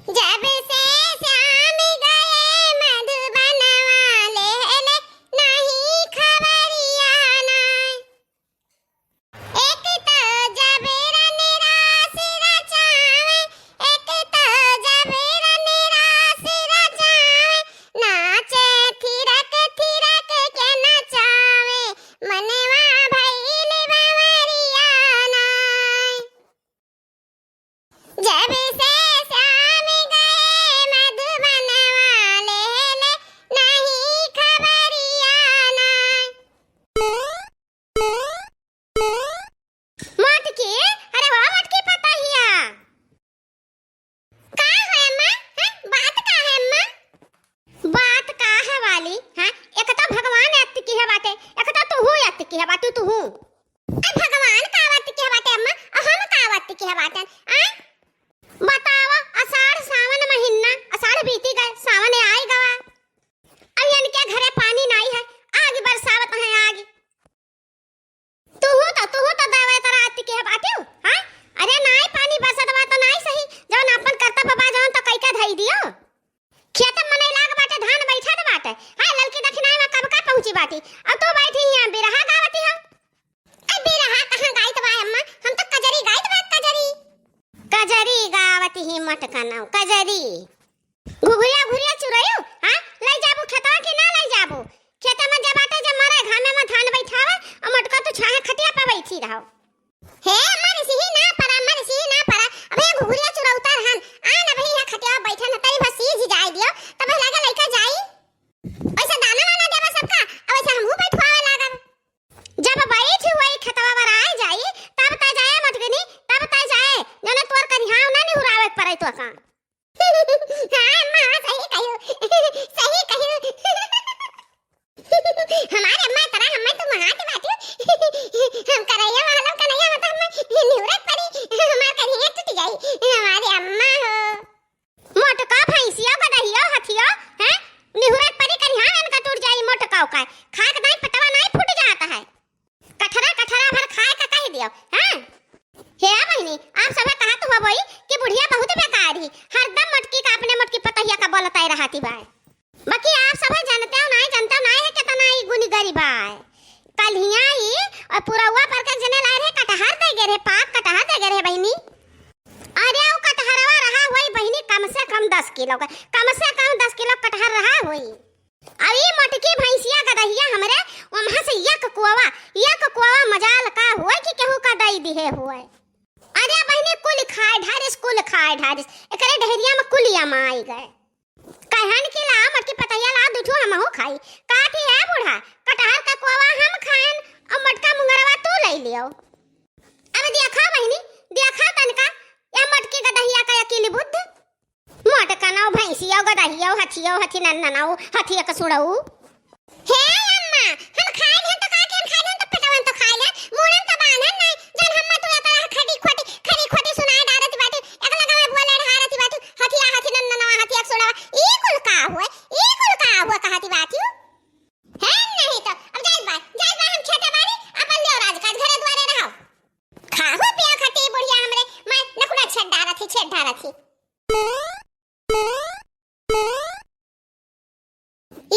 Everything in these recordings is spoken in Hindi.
जब से श्याम गए मधुबन वाले ले नहीं खबरिया नाय। एक तो जब रन रास रचावे, एक तो जब रन रास रचावे, नाचे थिरक थिरक के नचावे, मनवा भइल बवरिया नाय। जब से श्याम गए मधुबन वाले ले नहीं खबरिया नाय। मोटकी, अरे वाह मोटकी पतहिया, का है अम्मा? बात का है अम्मा? बात का है वाली? एक तो भगवान अत्त की है बातें, एक तो तू अत्त की है बातें तू। भगवान का अत्त की है बातें अम्मा, और हम का अत्त की है बातें? बताओ, आषाढ़ सावन महीना, आषाढ़ बीती गए, सावन आई गवा। अब इनके घरे पानी नहीं है, आग बरसावत है आग। तू तो दावे तरा आती के बातें हां। अरे नाई पानी बरसत बा तो नाई सही, जवन अपन करता बाबा जवन तो कई का धई दियो। खेत में नहीं लाग बाटे, धान बैठत बाटे। हां ललकी दक्षिणाई में कब का पहुंची बाटी, अब तो बैठी यहां बिरहा गावती हो। ए बिरहा कहां गाइत बा अम्मा, हम तो कजरी गाइत बा। कजरी गावती ही मटका नाव कजरी। घुघुरिया घुरिया चुरायो ले जाबू खेतवा के ना ले जाबू। खेत में जब आटे जब मारे घामे में धान बैठावे और मटका तो छाहे खटिया पे बैठी रहो। हे अमर सिही ना परा अबे घुघुरिया चुरा उतार हन आ ना भई यहां खटिया बैठा न तई बस सीज जाई दियो तब लगे लइका जाई। ऐसा दाना वाना देबा सबका, अब ऐसा हमहू बैठवावे लागब। जब बैठ हुई खेतवा पर आ जाई तब त जाए मटकनी, तब त जाए जने तोर कन्हाव ना निहुरावे पड़ै तो का। हां अम्मा सही कहियो हमारे अम्मा तरह हम तो महात बाटी हम करैया वाला कन्हैया मत हम निहुरत पड़ी हमार कन्हैया टूट जाई। हमारे अम्मा हो मोटका भैंसिया गदहिया हथिया हैं निहुरत पड़ी कन्हैया इनका टूट जाई। मोटका का खाक नहीं पटवा नहीं फूट जाता है, कठरा भर खाए का कह दियो। हां हे बहनी आप सब कहा तो होई कि बुढ़िया बहुत बेकार ही, हरदम मटकी का अपने मटकी पतहिया का बोलताई रहती बा। बाकी आप सब जानते हो नहीं है कितना ही गुनी गरीब है। कल्हिया ही और पुरवा पर का जने लाए रे कटहर दे गे रे, पाक कटहर दे गे रे बहनी। अरे वो कटहरवा रहा होई बहनी कम से कम 10 किलो का, कम से कम 10 किलो कटहर रहा होई। अरे मोटकी भैंसिया गदहिया हमरे वहां से एक कुआवा मजाल का होई कि केहू का दई दिहे होई। अरे बहनी कुल खाए ढारिस एकरे ढेरिया में कुलिया में आई गए। कहन की ला मटकी पतैया ला दुठू हमहू खाई। काठी है बूढ़ा कटहर का कोवा हम खाएन और मटका मुंगरवा तू ले लियो। अब देखा बहनी देखा तनका या मटकी गदहिया का अकेली बुद्ध मोटका नाव भैंसिया गदहिया हथी नन्नाऊ हथी का सुड़ऊ। हे अम्मा हम खाए हैं तो का के खाए तो पेटवन तो खाए ले मुड़न तो बांधन नहीं जन हम तो या खरी खोटी सुनाए डारत बाटी एक लगा में बोले हारती बाटी हथी नन्नाऊ हथी का सुड़वा ई कुल का हुआ कहती बाटी है नहीं तो अब जाई बा हम खेते बारी अपन ले राज का घरे द्वारे रहो खाहू पिया खटी बुढ़िया हमरे मैं नखुना छेड़ डारत थी।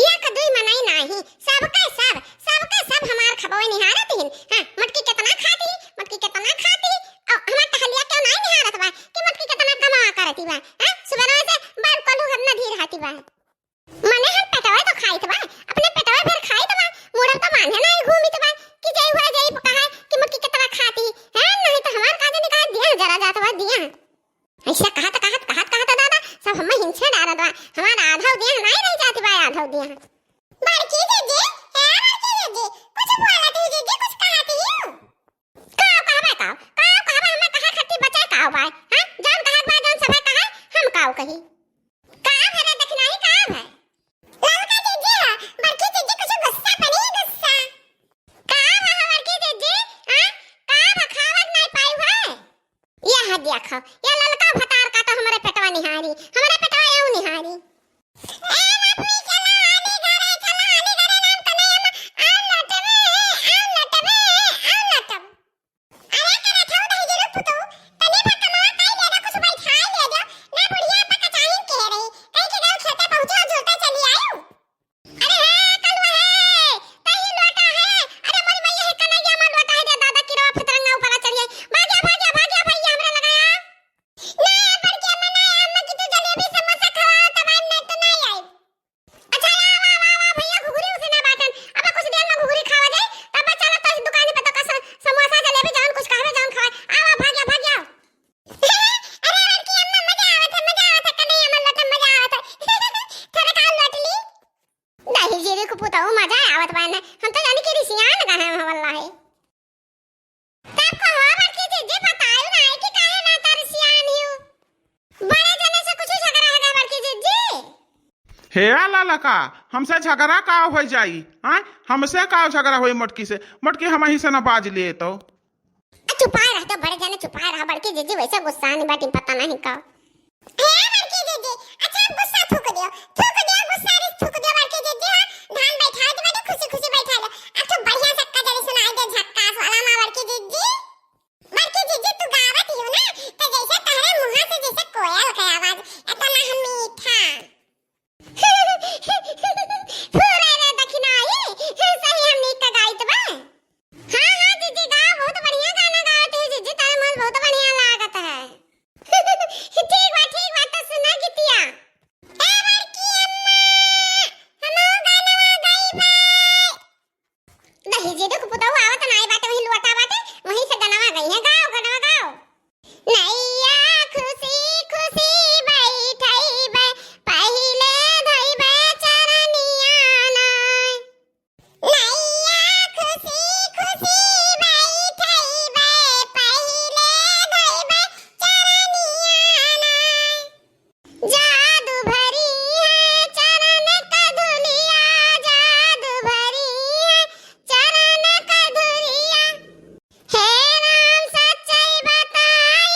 या कदुई मनाई नाही सबका सब हमार खबोई निहारत हिन। हां मटकी कितना खाती और हमार टहलिया क्यों नहीं निहारत बा कि मटकी कितना कमा करती बा। हां सुबह से बार कोलू करना धीर हाती बा मने हम पेटवा तो खाइत बा अपने पेटवा भर खाइत बा मुड़न तो बांधे नहीं घूमित बा कि जई हुआ जई कहा कि मटकी कितना खाती है नहीं तो हमार काजे निकाल दिया जरा जात बा दिया। ऐसा कहत दादा सब हम हिंसे डारत बा हमार आधा दिया नहीं रह जाती बा आधा दिया। बड़की दीदी कुछ बोलत ही दीदी कुछ कहती हो का हमें कहा खट्टी बचा का बा। हां जान कहत बा जान सब कहा हम काऊ कही का भरे दखनाई का है ललका दीदी बड़की दीदी कुछ गुस्सा का बड़की दीदी हां का खावत नहीं पाई है। यह देखो ये ललका भतार का तो हमारे पेटवा निहारी हमारे पेटवा यूं निहारी। ए बापू चला आने घरे नाम तो नहीं हम आ लटबे अरे करे थौ दही जरूर पुतो तने भकमा काई लेदा कुछ बैठाई ले दो ना बुढ़िया पका चाहे मजा आवत बा ना। हम तो जानी कि रिसियान कहां है वल्लाह। तब को हो बड़की जीजी बतायो ना कि काहे ना तार रिसियान हियो। बड़े जने से कुछ झगड़ा है का बड़की जीजी? हे लाला का हमसे झगड़ा का हो जाई? हाँ हमसे का झगड़ा होई मोटकी से? मोटकी हम ही से ना बाज लिए तो चुपा रह तो बड़े जने चुपा रहा। बड़की जीजी वैसे गुस्सा नहीं बाटी पता नहीं का। हे बड़की जीजी अच्छा गुस्सा थूक दियो गुस्सा रे थूक दियो बड़की जीजी। हां धान बैठा दे बेटा खुशी खुशी बैठा लो। अब तो बढ़िया सक्का जरी सुनाई दे झक्कास वाला ना बड़की जीजी। बड़की जीजी तू गावत हियो ना तो जैसे तहरे मुंह से जैसे कोयल के आवाज इतना मीठा पूरा रे दखनाई सही हमनी का गाइत बा। हां हां जीजी गाओ बहुत बढ़िया गाना गावत है जीजी तारे मन बहुत बढ़िया लागत है। ठीक बा तो सुना गीतिया। ए बड़की अम्मा हमो गाना गाई भाई। दही जी देखो पुताऊ आवत ना आई बाटे वही लुआटा बाटे वहीं से गाना गई है। गाओ गाना गाओ। नैया खुशी खुशी बैठई बे पहिले धई बे चरनिया नाय। नैया खुशी खुशी बैठई बे पहिले धई बे चरनिया नाय। जादू भरी है चरण का धुलिया जादू भरी है चरण का धुलिया। हे राम सच्चाई बताई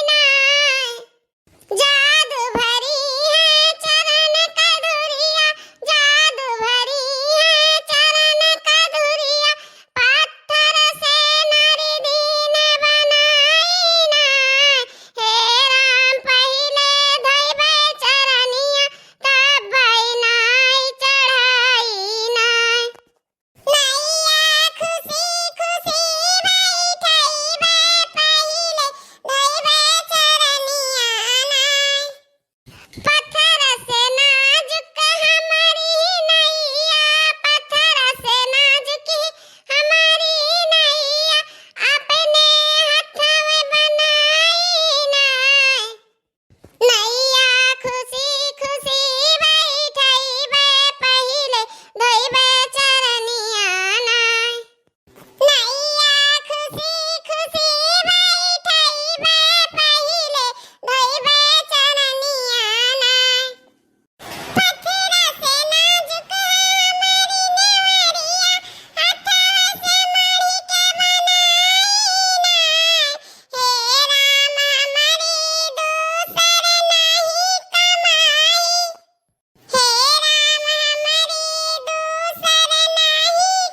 नाय। जादू भरी है चरण का धुलिया जादू भरी है चरण का धुलिया। पत्थर से नारी दीन बनाई नाय। हे राम पहिले धइबे चरनिया तब भई नाय चढ़ाई नाय। नैया खुशी खुशी बैठई बे पहिले धइबे चरनिया नाय। पत्थर से नाजुक हमारी नैया पत्थर से नाजुक हमारी नैया अपने हाथ में बनाई नाय। नैया खुशी खुशी बैठई बे पहिले धइबे चरनिया नाय। नैया खुशी खुशी बैठई बे पहिले धइबे चरनिया नाय। पत्थर से नाजुक हमारी नेवरिया हाथवा से मढ़ी के बनाई नाय। हे राम हमारी दूसर नहीं कमाई। हे राम हमारी दूसर नहीं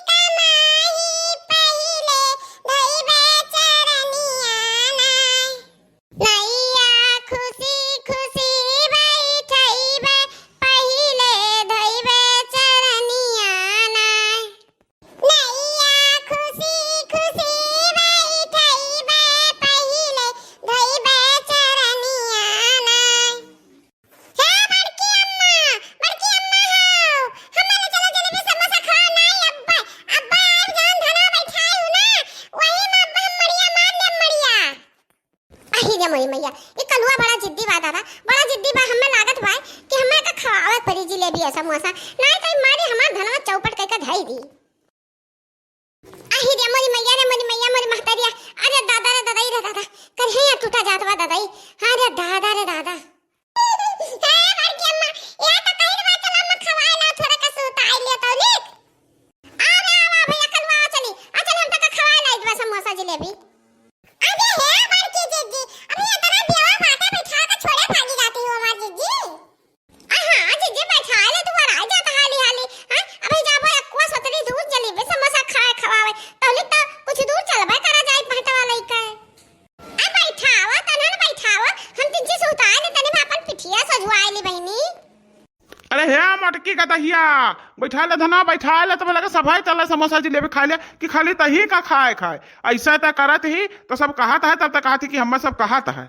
कमाई पहिले धइबे चरनिया नाय। नैया खुशी खुशी बैठई बे पहिले धइबे चरनिया नाय। नैया खुशी खुशी बैठई बे पहिले धइबे चरनिया नाय। हे बड़की अम्मा हो हमारे चलो जलेबी समोसा खा नहीं अब्बा अब्बा आप जान धना बैठाई हूं ना वही में अब्बा हम मड़िया मार ले मड़िया। अही रे मोरी मैया ये कलुआ बड़ा जिद्दी बा दादा बड़ा जिद्दी बा। हमें लागत बा कि हमें का खवावत पड़ी जिलेबी ऐसा समोसा नहीं तो मारे हमार धनवा चौपट कह के धई दी। अही रे मोरी मैया मोरी महतरिया। अरे दादा रे दादा करहे या टूटा जात बा दादाई। अरे दादा रे दादा। हे बड़की अम्मा या तो कहीं बा चला मैं खवाए ला थोड़ा का सूत आई लिया तो लिख। अरे आवा भैया कलवा चली चल हम तक खवाए ला इतना समोसा जिलेबी। अबे हे बड़की जीजी अभी इतना बेवा बाटे बैठा के छोड़े भागी जाती हो हमार जीजी। हां जीजी बैठा ले तू आ जाता हाली हाली। हां अभी जाबो एकवा सतरी दूर जलेबी समोसा खवावे तौली तो कुछ दूर चलबे करा जाई पहटवा लइका। आ बैठावा तनन बैठावा हम तिनसे सुता ले तने अपन पिठिया सजवाए ली बहनी। अरे हे मोटकी का दहिया बैठा ले धना बैठा ले तो लगे सभाई चल समोसा जिलेबी खा ले कि खाली तही का खाए ऐसा तो करत ही तो सब कहत है तब तक कहती कि हम सब कहत है।